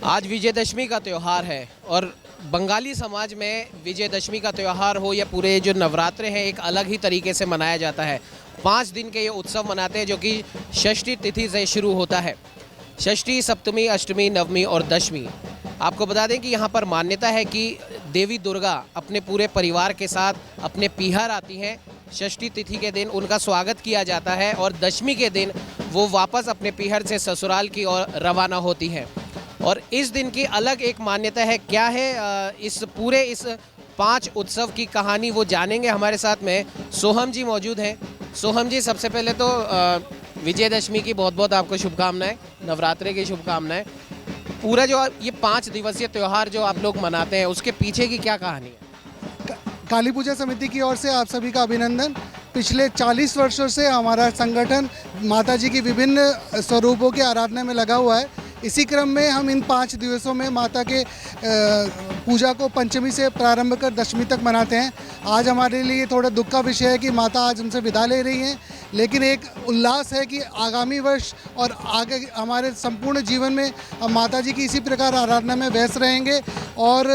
आज विजयदशमी का त्यौहार है और बंगाली समाज में विजयदशमी का त्यौहार हो या पूरे जो नवरात्रे हैं एक अलग ही तरीके से मनाया जाता है। 5 दिन के ये उत्सव मनाते हैं जो कि षष्ठी तिथि से शुरू होता है। षष्ठी, सप्तमी, अष्टमी, नवमी और दशमी। आपको बता दें कि यहाँ पर मान्यता है कि देवी दुर्गा अपने पूरे परिवार के साथ अपने पीहर आती हैं। षष्ठी तिथि के दिन उनका स्वागत किया जाता है और दशमी के दिन वो वापस अपने पीहर से ससुराल की ओर रवाना होती हैं। और इस दिन की अलग एक मान्यता है। क्या है इस 5 उत्सव की कहानी वो जानेंगे। हमारे साथ में सोहम जी मौजूद हैं। सोहम जी, सबसे पहले तो विजयदशमी की बहुत बहुत आपको शुभकामनाएं, नवरात्रे की शुभकामनाएं। पूरा जो ये 5 दिवसीय त्यौहार जो आप लोग मनाते हैं उसके पीछे की क्या कहानी है? काली पूजा समिति की ओर से आप सभी का अभिनंदन। पिछले 40 वर्षों से हमारा संगठन माता जी की विभिन्न स्वरूपों की आराधना में लगा हुआ है। इसी क्रम में हम इन 5 दिवसों में माता के पूजा को पंचमी से प्रारंभ कर दशमी तक मनाते हैं। आज हमारे लिए थोड़ा दुख का विषय है कि माता आज हमसे विदा ले रही हैं, लेकिन एक उल्लास है कि आगामी वर्ष और आगे हमारे संपूर्ण जीवन में हम माता जी की इसी प्रकार आराधना में व्यस्त रहेंगे। और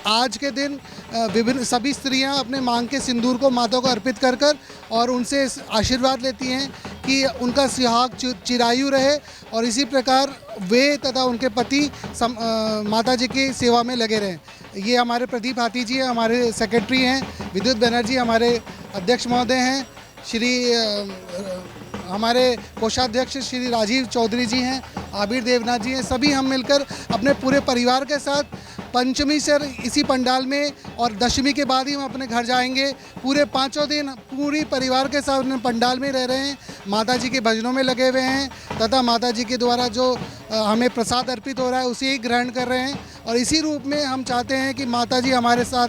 आज के दिन विभिन्न सभी स्त्रियां अपने मांग के सिंदूर को माता को अर्पित कर कर और उनसे आशीर्वाद लेती हैं कि उनका सुहाग चिरायु रहे और इसी प्रकार वे तथा उनके पति माता जी की सेवा में लगे रहें। ये हमारे प्रदीप हाथी जी हैं, हमारे सेक्रेटरी हैं। विद्युत बनर्जी हमारे अध्यक्ष महोदय हैं। हमारे कोषाध्यक्ष श्री राजीव चौधरी जी हैं। आबिर देवनाथ जी हैं। सभी हम मिलकर अपने पूरे परिवार के साथ पंचमी से इसी पंडाल में और दशमी के बाद ही हम अपने घर जाएंगे। पूरे 5 दिन पूरी परिवार के साथ अपने पंडाल में रह रहे हैं, माता जी के भजनों में लगे हुए हैं तथा माता जी के द्वारा जो हमें प्रसाद अर्पित हो रहा है उसे ही ग्रहण कर रहे हैं। और इसी रूप में हम चाहते हैं कि माता जी हमारे साथ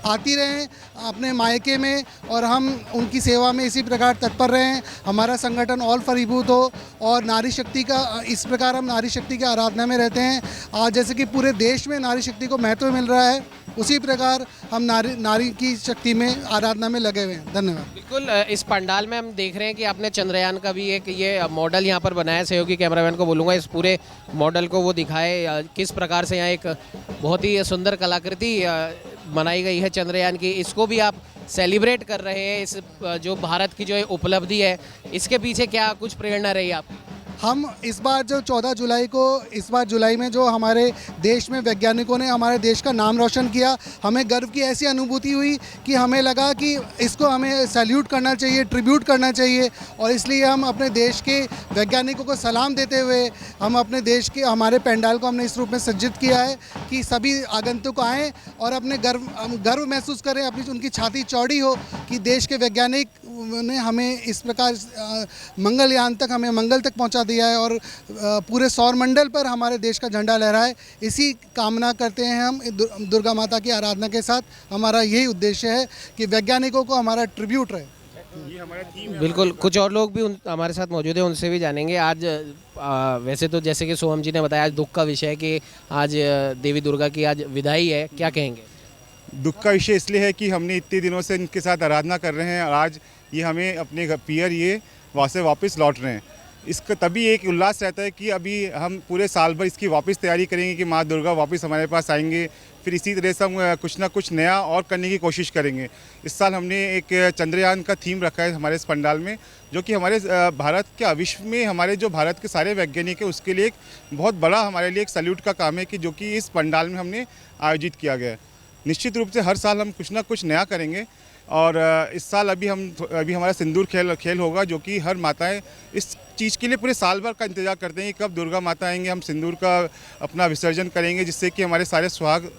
आती रहें अपने मायके में और हम उनकी सेवा में इसी प्रकार तत्पर रहें। हमारा संगठन ऑल फॉर हो और नारी शक्ति का इस प्रकार हम नारी शक्ति की आराधना में रहते हैं। आज जैसे कि पूरे देश में नारी शक्ति को महत्व मिल रहा है, उसी प्रकार हम नारी की शक्ति में आराधना में लगे हुए हैं। धन्यवाद। बिल्कुल, इस पंडाल में हम देख रहे हैं कि आपने चंद्रयान का भी एक ये मॉडल यहाँ पर बनाया। सहयोगी कैमरामैन को बोलूँगा इस पूरे मॉडल को वो दिखाए किस प्रकार से यहाँ एक बहुत ही सुंदर कलाकृति बनाई गई है चंद्रयान की। इसको भी आप सेलिब्रेट कर रहे हैं। इस जो भारत की जो उपलब्धि है इसके पीछे क्या कुछ प्रेरणा रही आप? हम इस बार जो 14 जुलाई को इस बार जुलाई में जो हमारे देश में वैज्ञानिकों ने हमारे देश का नाम रोशन किया, हमें गर्व की ऐसी अनुभूति हुई कि हमें लगा कि इसको हमें सैल्यूट करना चाहिए, ट्रिब्यूट करना चाहिए। और इसलिए हम अपने देश के वैज्ञानिकों को सलाम देते हुए हम अपने देश के हमारे पंडाल को हमने इस रूप में सज्जित किया है कि सभी आगंतुक आएँ और अपने गर्व महसूस करें, अपनी उनकी छाती चौड़ी हो कि देश के वैज्ञानिक ने हमें इस प्रकार मंगलयान तक हमें मंगल तक पहुँचा दिया है और पूरे सौर मंडल पर हमारे देश का झंडा लहराए। इसी कामना करते हैं हम दुर्गा माता की आराधना के साथ। हमारा यही उद्देश्य है कि वैज्ञानिकों को हमारा ट्रिब्यूट रहे। ये हमारा टीम है। बिल्कुल, कुछ और लोग भी हमारे साथ मौजूद हैं, उनसे भी जानेंगे। आज वैसे तो जैसे कि सोहम जी ने बताया आज दुख का विषय है कि आज देवी दुर्गा की आज विदाई है, क्या कहेंगे? दुख का विषय इसलिए है कि हमने इतने दिनों से इनके साथ आराधना कर रहे हैं और आज ये हमें अपने पीहर ये वहाँ से वापस लौट रहे हैं। इसका तभी एक उल्लास रहता है कि अभी हम पूरे साल भर इसकी वापस तैयारी करेंगे कि माँ दुर्गा वापस हमारे पास आएंगे। फिर इसी तरह से हम कुछ ना कुछ नया और करने की कोशिश करेंगे। इस साल हमने एक चंद्रयान का थीम रखा है हमारे इस पंडाल में, जो कि हमारे भारत के विश्व में हमारे जो भारत के सारे वैज्ञानिक हैं उसके लिए एक बहुत बड़ा हमारे लिए एक सैल्यूट का काम है कि जो कि इस पंडाल में हमने आयोजित किया गया है। निश्चित रूप से हर साल हम कुछ ना कुछ नया करेंगे और इस साल अभी हमारा सिंदूर खेल होगा, जो कि हर माताएं इस चीज़ के लिए पूरे साल भर का इंतजार करते हैं कि कब दुर्गा माता आएंगे, हम सिंदूर का अपना विसर्जन करेंगे, जिससे कि हमारे सारे सुहाग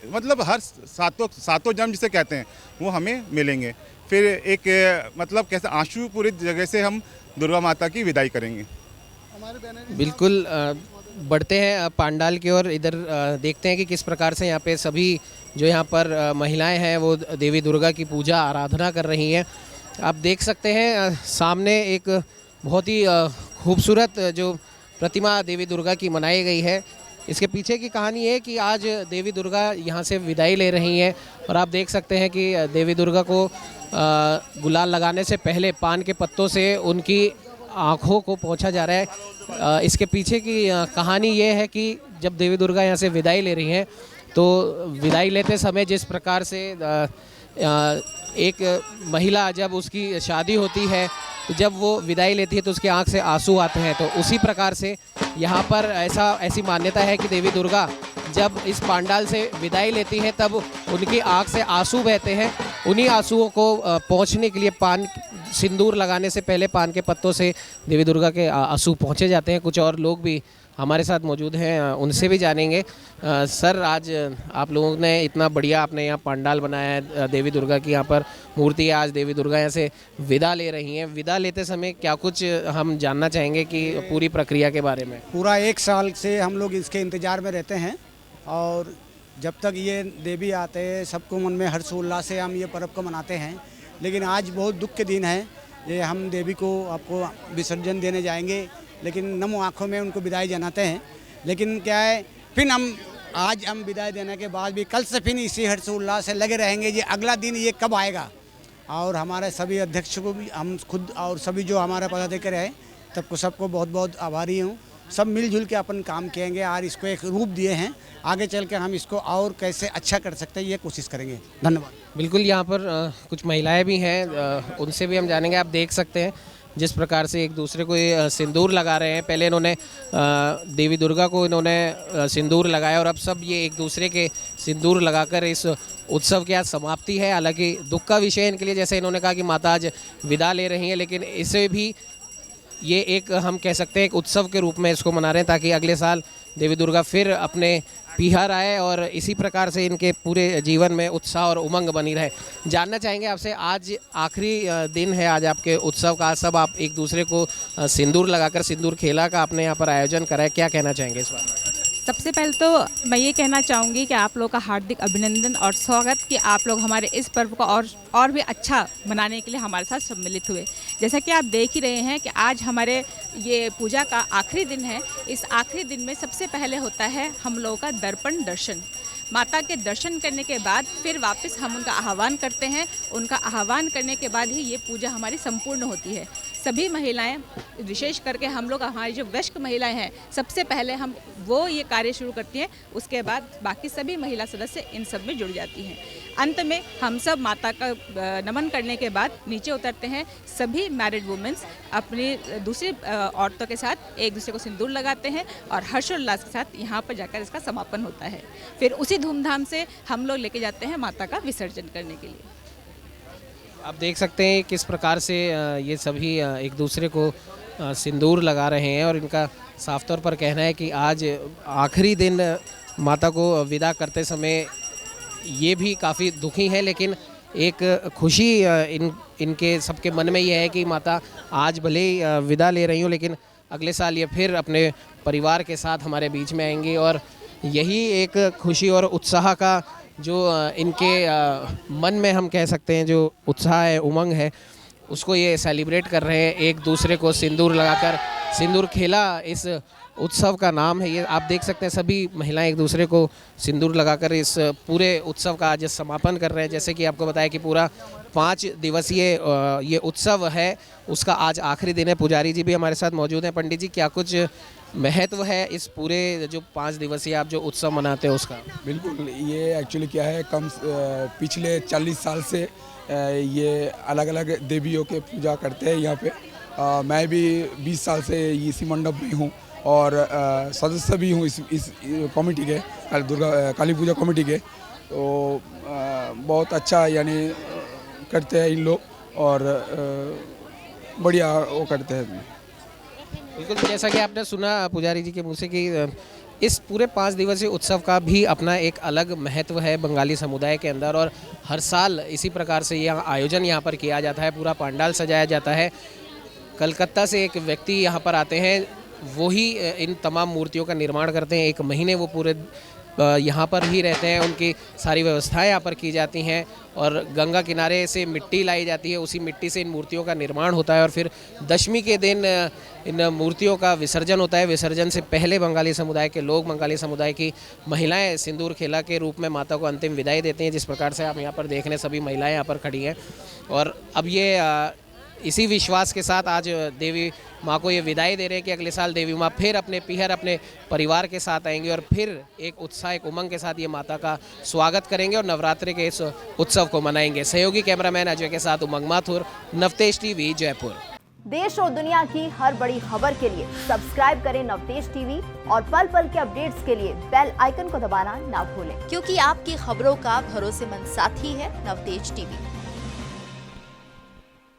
मतलब हर सातों जन्म जिसे कहते हैं वो हमें मिलेंगे। फिर एक मतलब कैसे आंसू पूरी जगह से हम दुर्गा माता की विदाई करेंगे। बिल्कुल, बढ़ते हैं पंडाल की ओर। इधर देखते हैं कि किस प्रकार से यहाँ पे सभी जो यहाँ पर महिलाएं हैं वो देवी दुर्गा की पूजा आराधना कर रही हैं। आप देख सकते हैं सामने एक बहुत ही खूबसूरत जो प्रतिमा देवी दुर्गा की बनाई गई है। इसके पीछे की कहानी है कि आज देवी दुर्गा यहाँ से विदाई ले रही हैं और आप देख सकते हैं कि देवी दुर्गा को गुलाल लगाने से पहले पान के पत्तों से उनकी आँखों को पोंछा जा रहा है। इसके पीछे की कहानी ये है कि जब देवी दुर्गा यहाँ से विदाई ले रही हैं तो विदाई लेते समय जिस प्रकार से एक महिला जब उसकी शादी होती है तो जब वो विदाई लेती है तो उसकी आंख से आंसू आते हैं, तो उसी प्रकार से यहाँ पर ऐसी मान्यता है कि देवी दुर्गा जब इस पांडाल से विदाई लेती हैं तब उनकी आंख से आंसू बहते हैं। उन्हीं आंसुओं को पहुँचने के लिए पान सिंदूर लगाने से पहले पान के पत्तों से देवी दुर्गा के आंसू पहुँचे जाते हैं। कुछ और लोग भी हमारे साथ मौजूद हैं, उनसे भी जानेंगे। सर, आज आप लोगों ने इतना बढ़िया आपने यहाँ पंडाल बनाया है देवी दुर्गा की, यहाँ पर मूर्ति है, आज देवी दुर्गा यहाँ से विदा ले रही हैं। विदा लेते समय क्या कुछ हम जानना चाहेंगे कि पूरी प्रक्रिया के बारे में? पूरा 1 साल से हम लोग इसके इंतज़ार में रहते हैं और जब तक ये देवी आते हैं सबको मन में हर्षोल्लास से हम ये पर्व को मनाते हैं। लेकिन आज बहुत दुख के दिन है, ये हम देवी को आपको विसर्जन देने जाएंगे, लेकिन नम आँखों में उनको विदाई जनाते हैं। लेकिन क्या है, फिर आज हम विदाई देने के बाद भी कल से फिर इसी हर्षोल्लास से लगे रहेंगे। ये अगला दिन ये कब आएगा, और हमारे सभी अध्यक्ष को भी हम खुद और सभी जो हमारे पदाधिकारी है सबको सबको बहुत बहुत आभारी हूँ। सब मिलजुल के अपन काम किएंगे और इसको एक रूप दिए हैं, आगे चल के हम इसको और कैसे अच्छा कर सकते हैं ये कोशिश करेंगे। धन्यवाद। बिल्कुल, यहाँ पर कुछ महिलाएं भी हैं, उनसे भी हम जानेंगे। आप देख सकते हैं जिस प्रकार से एक दूसरे को ये सिंदूर लगा रहे हैं। पहले इन्होंने देवी दुर्गा को इन्होंने सिंदूर लगाया और अब सब ये एक दूसरे के सिंदूर लगाकर इस उत्सव की आज समाप्ति है। हालांकि दुख का विषय इनके लिए, जैसे इन्होंने कहा कि माता आज विदा ले रही हैं, लेकिन इसे भी ये एक हम कह सकते हैं एक उत्सव के रूप में इसको मना रहे हैं ताकि अगले साल देवी दुर्गा फिर अपने पीहर आए और इसी प्रकार से इनके पूरे जीवन में उत्साह और उमंग बनी रहे। जानना चाहेंगे आपसे, आज आखिरी दिन है आज आपके उत्सव का, सब आप एक दूसरे को सिंदूर लगाकर सिंदूर खेला का आपने यहाँ पर आयोजन करा है, क्या कहना चाहेंगे इस बारे में? सबसे पहले तो मैं ये कहना चाहूँगी कि आप लोग का हार्दिक अभिनंदन और स्वागत कि आप लोग हमारे इस पर्व को और भी अच्छा मनाने के लिए हमारे साथ सम्मिलित हुए। जैसा कि आप देख ही रहे हैं कि आज हमारे ये पूजा का आखिरी दिन है। इस आखिरी दिन में सबसे पहले होता है हम लोगों का दर्पण दर्शन। माता के दर्शन करने के बाद फिर वापस हम उनका आह्वान करते हैं। उनका आह्वान करने के बाद ही ये पूजा हमारी संपूर्ण होती है। सभी महिलाएं, विशेष करके हम लोग हमारी जो वयस्क महिलाएं हैं, सबसे पहले हम वो ये कार्य शुरू करती हैं, उसके बाद बाकी सभी महिला सदस्य इन सब में जुड़ जाती हैं। अंत में हम सब माता का नमन करने के बाद नीचे उतरते हैं। सभी मैरिड वुमेन्स अपनी दूसरी औरतों के साथ एक दूसरे को सिंदूर लगाते हैं और हर्षोल्लास के साथ यहाँ पर जाकर इसका समापन होता है। फिर उसी धूमधाम से हम लोग लेके जाते हैं माता का विसर्जन करने के लिए। आप देख सकते हैं किस प्रकार से ये सभी एक दूसरे को सिंदूर लगा रहे हैं और इनका साफ तौर पर कहना है कि आज आखिरी दिन माता को विदा करते समय ये भी काफ़ी दुखी हैं, लेकिन एक खुशी इनके सबके मन में ये है कि माता आज भले ही विदा ले रही हूँ, लेकिन अगले साल ये फिर अपने परिवार के साथ हमारे बीच में आएंगी और यही एक खुशी और उत्साह का जो इनके मन में हम कह सकते हैं जो उत्साह है, उमंग है, उसको ये सेलिब्रेट कर रहे हैं। एक दूसरे को सिंदूर लगाकर सिंदूर खेला इस उत्सव का नाम है। ये आप देख सकते हैं सभी महिलाएं एक दूसरे को सिंदूर लगाकर इस पूरे उत्सव का आज समापन कर रहे हैं। जैसे कि आपको बताया कि पूरा 5 दिवसीय ये उत्सव है, उसका आज आखिरी दिन है। पुजारी जी भी हमारे साथ मौजूद हैं। पंडित जी, क्या कुछ महत्व है इस पूरे जो 5 दिवसीय आप जो उत्सव मनाते हैं उसका? बिल्कुल, ये एक्चुअली क्या है, पिछले 40 साल से ये अलग अलग देवियों के पूजा करते हैं यहाँ पे। मैं भी 20 साल से इसी मंडप में हूँ और सदस्य भी हूँ इस कमेटी के, काली पूजा कमेटी के। तो बहुत अच्छा यानी करते हैं इन लोग और बढ़िया वो करते हैं। बिल्कुल, जैसा कि आपने सुना पुजारी जी के मुँह से कि इस पूरे 5 दिवसीय उत्सव का भी अपना एक अलग महत्व है बंगाली समुदाय के अंदर और हर साल इसी प्रकार से यह आयोजन यहाँ पर किया जाता है। पूरा पंडाल सजाया जाता है। कलकत्ता से एक व्यक्ति यहाँ पर आते हैं, वही इन तमाम मूर्तियों का निर्माण करते हैं। 1 महीने वो पूरे यहाँ पर ही रहते हैं, उनकी सारी व्यवस्थाएं यहाँ पर की जाती हैं और गंगा किनारे से मिट्टी लाई जाती है, उसी मिट्टी से इन मूर्तियों का निर्माण होता है और फिर दशमी के दिन इन मूर्तियों का विसर्जन होता है। विसर्जन से पहले बंगाली समुदाय के लोग, बंगाली समुदाय की महिलाएं सिंदूर खेला के रूप में माता को अंतिम विदाई देती हैं। जिस प्रकार से आप यहाँ पर देख रहे हैं, सभी महिलाएँ यहाँ पर खड़ी हैं और अब ये इसी विश्वास के साथ आज देवी माँ को ये विदाई दे रहे हैं कि अगले साल देवी माँ फिर अपने पीहर अपने परिवार के साथ आएंगे और फिर एक उत्साह एक उमंग के साथ ये माता का स्वागत करेंगे और नवरात्रि के इस उत्सव को मनाएंगे। सहयोगी कैमरामैन अजय के साथ उमंग माथुर, नवतेज टीवी, जयपुर। देश और दुनिया की हर बड़ी खबर के लिए सब्सक्राइब करें नवतेज टीवी और पल पल के अपडेट्स के लिए बेल आइकन को दबाना ना भूलें, क्योंकि आपकी खबरों का भरोसेमंद साथी है नवतेज टीवी।